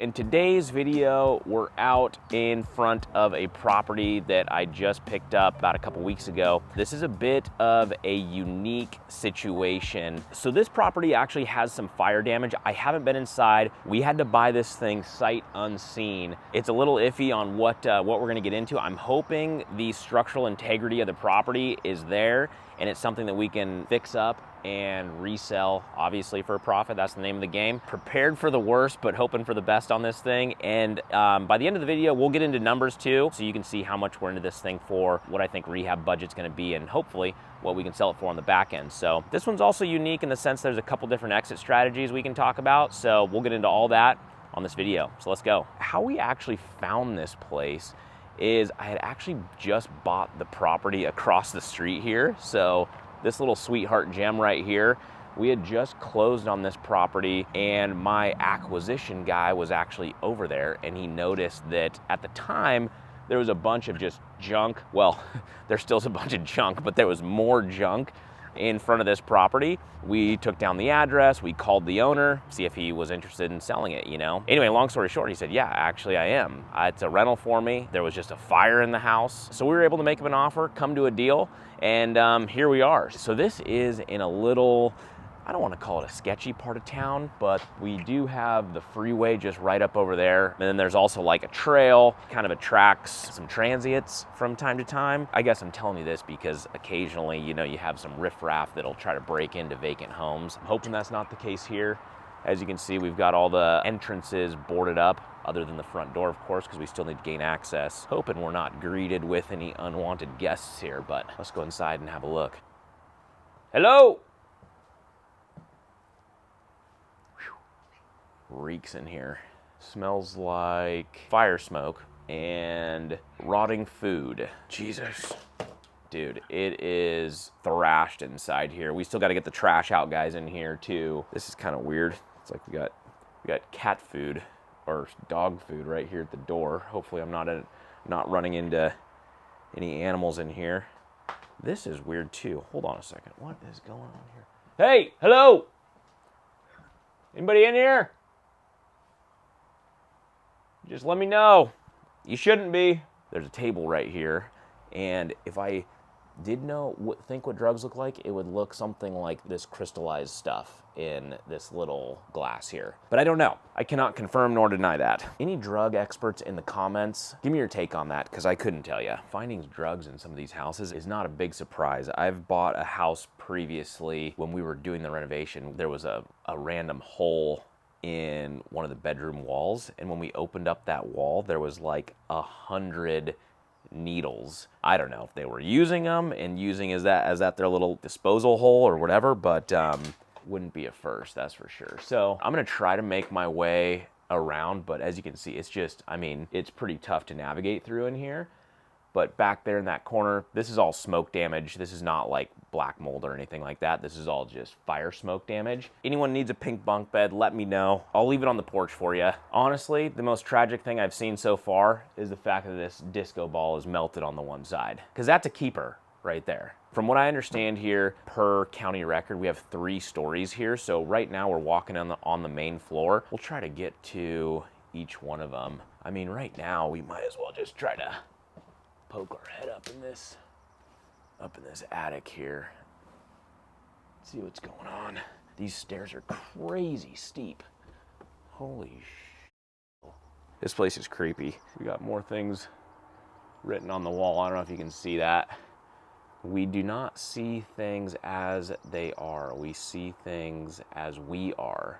In today's video, we're out in front of a property that I just picked up about a couple weeks ago. This is a bit of a unique situation. So this property actually has some fire damage. I haven't been inside. We had to buy this thing sight unseen. It's a little iffy on what we're gonna get into. I'm hoping the structural integrity of the property is there and it's something that we can fix up and resell, obviously, for a profit. That's the name of the game. Prepared for the worst, but hoping for the best on this thing. And by the end of the video, we'll get into numbers too, so you can see how much we're into this thing for, what I think rehab budget's gonna be, and hopefully what we can sell it for on the back end. So this one's also unique in the sense there's a couple different exit strategies we can talk about. So we'll get into all that on this video. So let's go. How we actually found this place is I had actually just bought the property across the street here. So this little sweetheart gem right here, we had just closed on this property and my acquisition guy was actually over there and he noticed that at the time there was a bunch of just junk. Well, there still's a bunch of junk, but there was more junk in front of this property. We took down the address, we called the owner, see if he was interested in selling it, you know? Anyway, long story short, he said, yeah, actually I am. It's a rental for me. There was just a fire in the house. So we were able to make him an offer, come to a deal, and here we are. So this is in a little, I don't want to call it a sketchy part of town, but we do have the freeway just right up over there. And then there's also like a trail, kind of attracts some transients from time to time. I guess I'm telling you this because occasionally, you know, you have some riffraff that'll try to break into vacant homes. I'm hoping that's not the case here. As you can see, we've got all the entrances boarded up, other than the front door, of course, because we still need to gain access. Hoping we're not greeted with any unwanted guests here, but let's go inside and have a look. Hello? Reeks in here. Smells like fire smoke and rotting food. Jesus. Dude, it is thrashed inside here. We still got to get the trash out guys in here too. This is kind of weird. It's like we got cat food or dog food right here at the door. Hopefully I'm not running into any animals in here. This is weird too. Hold on a second. What is going on here? Hey, hello. Anybody in here? Just let me know. You shouldn't be. There's a table right here, and if I did think what drugs look like, it would look something like this crystallized stuff in this little glass here. But I don't know. I cannot confirm nor deny that. Any drug experts in the comments, give me your take on that, because I couldn't tell you. Finding drugs in some of these houses is not a big surprise. I've bought a house previously when we were doing the renovation. There was a random hole in one of the bedroom walls, and when we opened up that wall, there was like 100 needles. I don't know if they were using them and using as that their little disposal hole or whatever, but wouldn't be a first, that's for sure. So I'm gonna try to make my way around, but as you can see, it's just, I mean, it's pretty tough to navigate through in here. But back there in that corner, this is all smoke damage. This is not like black mold or anything like that. This is all just fire smoke damage. Anyone needs a pink bunk bed, let me know. I'll leave it on the porch for you. Honestly, the most tragic thing I've seen so far is the fact that this disco ball is melted on the one side, because that's a keeper right there. From what I understand here, per county record, we have 3 stories here. So right now we're walking on the main floor. We'll try to get to each one of them. I mean, right now we might as well just try to poke our head up in this attic here. See what's going on. These stairs are crazy steep. Holy sh! This place is creepy. We got more things written on the wall. I don't know if you can see that. We do not see things as they are. We see things as we are.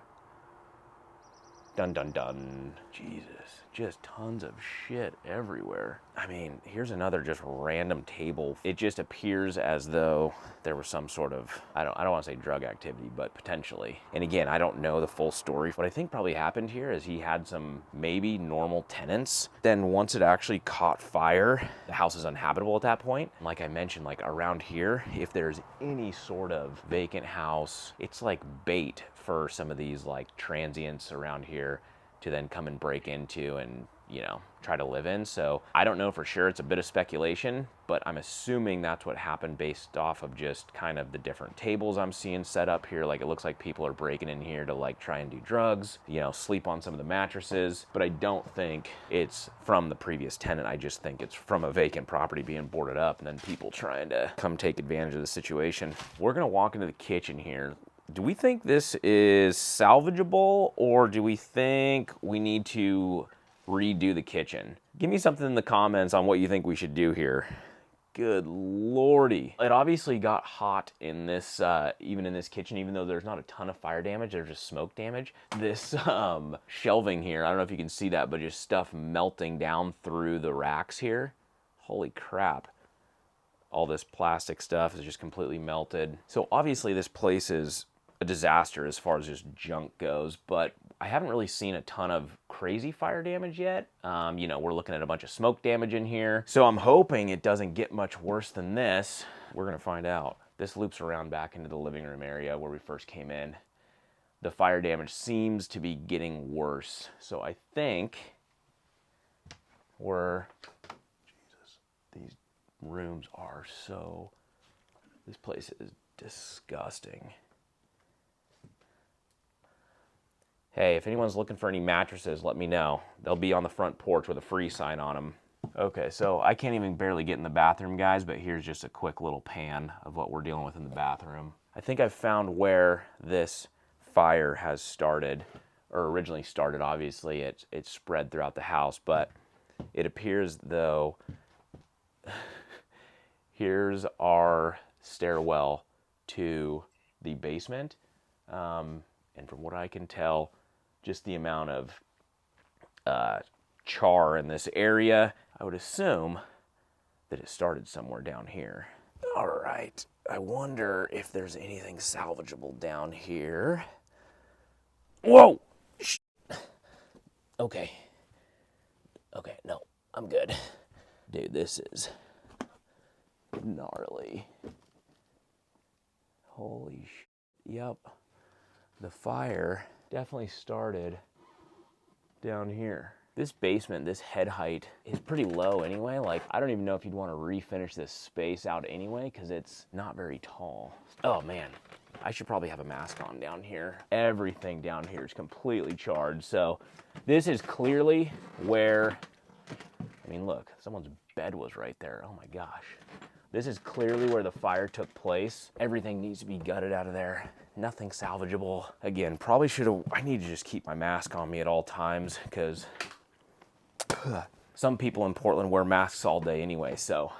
Dun dun dun. Jesus, just tons of shit everywhere. I mean, here's another just random table. It just appears as though there was some sort of, I don't want to say drug activity, but potentially. And again, I don't know the full story. What I think probably happened here is he had some maybe normal tenants. Then once it actually caught fire, the house is uninhabitable at that point. Like I mentioned, like around here, if there's any sort of vacant house, it's like bait for some of these like transients around here to then come and break into and you know, try to live in. So I don't know for sure. It's a bit of speculation, but I'm assuming that's what happened based off of just kind of the different tables I'm seeing set up here. Like, it looks like people are breaking in here to like try and do drugs, you know, sleep on some of the mattresses. But I don't think it's from the previous tenant. I just think it's from a vacant property being boarded up and then people trying to come take advantage of the situation. We're gonna walk into the kitchen here. Do we think this is salvageable, or do we think we need to redo the kitchen? Give me something in the comments on what you think we should do here. Good lordy. It obviously got hot in this, even in this kitchen, even though there's not a ton of fire damage, there's just smoke damage. This shelving here, I don't know if you can see that, but just stuff melting down through the racks here. Holy crap. All this plastic stuff is just completely melted. So obviously this place is a disaster as far as just junk goes, but I haven't really seen a ton of crazy fire damage yet. You know, we're looking at a bunch of smoke damage in here. So I'm hoping it doesn't get much worse than this. We're gonna find out. This loops around back into the living room area where we first came in. The fire damage seems to be getting worse. So I think Jesus, these rooms are so, this place is disgusting. Hey, if anyone's looking for any mattresses, let me know. They'll be on the front porch with a free sign on them. Okay, so I can't even barely get in the bathroom, guys, but here's just a quick little pan of what we're dealing with in the bathroom. I think I've found where this fire has started, or originally started. Obviously, it spread throughout the house, but it appears though, here's our stairwell to the basement. And from what I can tell, just the amount of char in this area, I would assume that it started somewhere down here. All right, I wonder if there's anything salvageable down here. Whoa! Okay. Okay, no, I'm good. Dude, this is gnarly. Holy sh**. Yep. The fire definitely started down here. This basement, this head height is pretty low anyway. Like, I don't even know if you'd want to refinish this space out anyway, because it's not very tall. Oh man, I should probably have a mask on down here. Everything down here is completely charred. So this is clearly where, I mean, look, someone's bed was right there. Oh my gosh. This is clearly where the fire took place. Everything needs to be gutted out of there. Nothing salvageable. Again, probably should have, I need to just keep my mask on me at all times, because some people in Portland wear masks all day anyway, so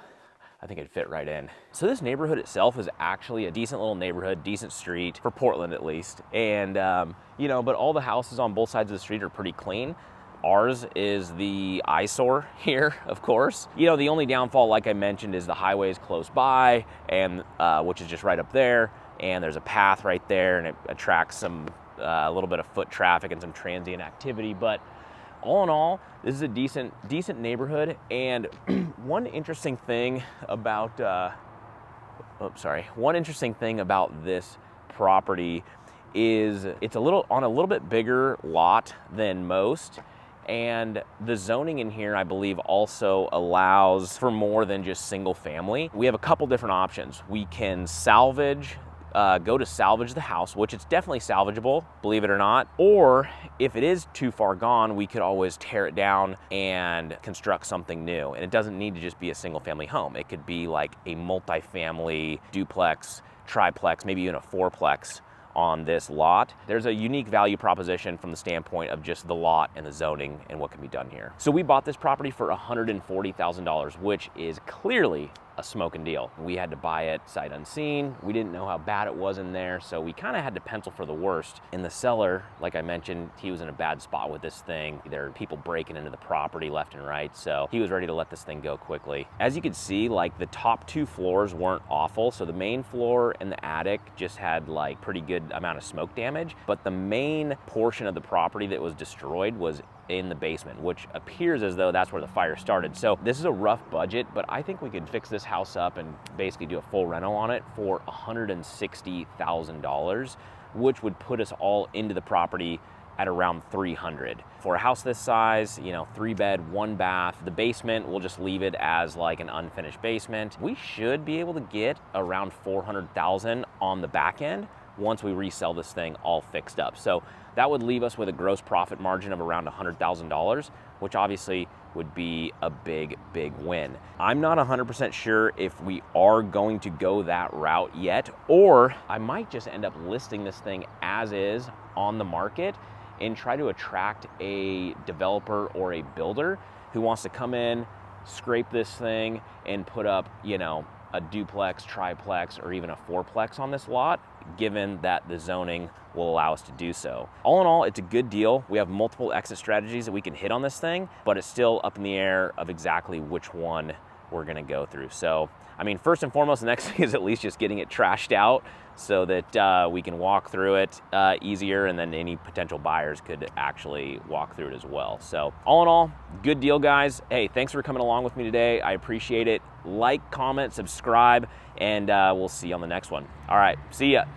I think it'd fit right in. So this neighborhood itself is actually a decent little neighborhood, decent street, for Portland at least. And, you know, but all the houses on both sides of the street are pretty clean. Ours is the eyesore here, of course. You know, the only downfall, like I mentioned, is the highway is close by, and which is just right up there. And there's a path right there, and it attracts some, a little bit of foot traffic and some transient activity. But all in all, this is a decent neighborhood. And one interesting thing about, one interesting thing about this property is it's on a little bit bigger lot than most. And the zoning in here, I believe, also allows for more than just single family. We have a couple different options. We can salvage, go to salvage the house, which it's definitely salvageable, believe it or not. Or if it is too far gone, we could always tear it down and construct something new. And it doesn't need to just be a single family home. It could be like a multifamily duplex, triplex, maybe even a fourplex on this lot. There's a unique value proposition from the standpoint of just the lot and the zoning and what can be done here. So we bought this property for $140,000, which is clearly a smoking deal. We had to buy it sight unseen. We didn't know how bad it was in there, so we kind of had to pencil for the worst. And the seller, like I mentioned, he was in a bad spot with this thing. There are people breaking into the property left and right, so he was ready to let this thing go quickly. As you can see, like, the top two floors weren't awful, so the main floor and the attic just had like pretty good amount of smoke damage, but the main portion of the property that was destroyed was in the basement, which appears as though that's where the fire started. So this is a rough budget, but I think we could fix this house up and basically do a full reno on it for $160,000, which would put us all into the property at around 300. For a house this size, you know, 3-bed, 1-bath, the basement, we'll just leave it as like an unfinished basement. We should be able to get around 400,000 on the back end once we resell this thing all fixed up. So that would leave us with a gross profit margin of around $100,000, which obviously would be a big, big win. I'm not 100% sure if we are going to go that route yet, or I might just end up listing this thing as is on the market and try to attract a developer or a builder who wants to come in, scrape this thing, and put up, you know, a duplex, triplex, or even a fourplex on this lot, given that the zoning will allow us to do so. All in all, it's a good deal. We have multiple exit strategies that we can hit on this thing, but it's still up in the air of exactly which one we're gonna go through. So, I mean, first and foremost, the next thing is at least just getting it trashed out so that we can walk through it easier, and then any potential buyers could actually walk through it as well. So all in all, good deal, guys. Hey, thanks for coming along with me today. I appreciate it. Like, comment, subscribe, and we'll see you on the next one. All right, see ya.